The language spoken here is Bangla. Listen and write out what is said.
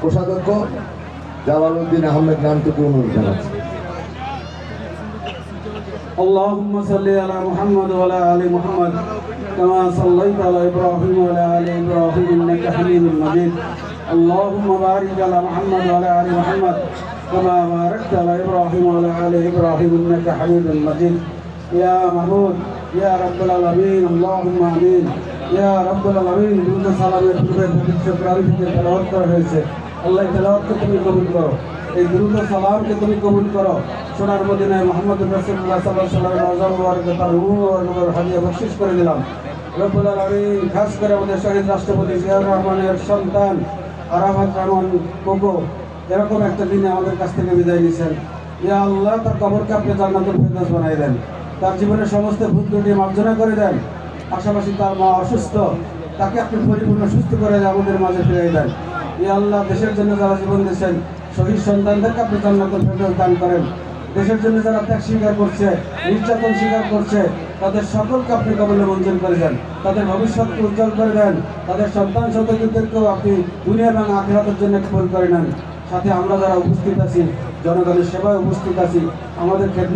কোষাধ্যক্ষ জালালউদ্দিন আহমেদ নানটুকু অনুরোধ জানাচ্ছি। اللهم صل على محمد وعلى آل محمد كما صليت على إبراهيم وعلى آل إبراهيم إنك حميد مجيد. اللهم بارك على محمد وعلى آل محمد كما باركت على إبراهيم وعلى آل إبراهيم إنك حميد مجيد. يا محمود يا رب العالمين اللهم آمين. يا رب العالمين দুরূদ সালামের পূর্বে পবিত্র কোরআন থেকে তেলাওয়াত করা হয়েছে। আল্লাহ তেলাওয়াতকে তুমি কবুল করো, এই দুরূদ সালামকে তুমি কবুল করো। সোনার মদিনায় মুহাম্মদ রাসূলুল্লাহ সাল্লাল্লাহু আলাইহি ওয়াসাল্লামের রওজা মুবারকে তার রূহ ও নূর হাদিয়া বখশিশ করে দিলাম। রব্বুল আলামিন খাস করে আমাদের শহীদ রাষ্ট্রপতি জিয়াউর রহমানের সন্তান আরাফাত রহমান কোকো এরকম একটা দিনে আমাদের কাছ থেকে বিদায় নিয়েছেন। ইয়া আল্লাহ তার কবরকে আপনি জান্নাতুল ফেরদৌস বানিয়ে দেন, তার জীবনের সমস্ত ভুল ত্রুটি মার্জনা করে দেন। পাশাপাশি তার মা অসুস্থ, তাকে আপনি পরিপূর্ণ সুস্থ করে আমাদের মাঝে ফিরিয়ে দেন। ইয়া আল্লাহ দেশের জন্য যারা জীবন দিয়েছেন শহীদ সন্তানদেরকে আপনি জান্নাতুল ফেরদৌস দান করেন। দেশের জন্য যারা ত্যাগ স্বীকার করছে, নির্যাতন স্বীকার করছে, তাদের সকলকে আপনি কবলে মঞ্জুর করে দেন, তাদের ভবিষ্যৎকে উজ্জ্বল করে দেন, তাদের সন্তান সন্ততিদেরকেও আপনি দুনিয়া এবং আখিরাতের জন্য কবুল করে নেন। সাথে আমরা যারা উপস্থিত আছি, জনগণের সেবায় উপস্থিত আছি, আমাদের খেদমত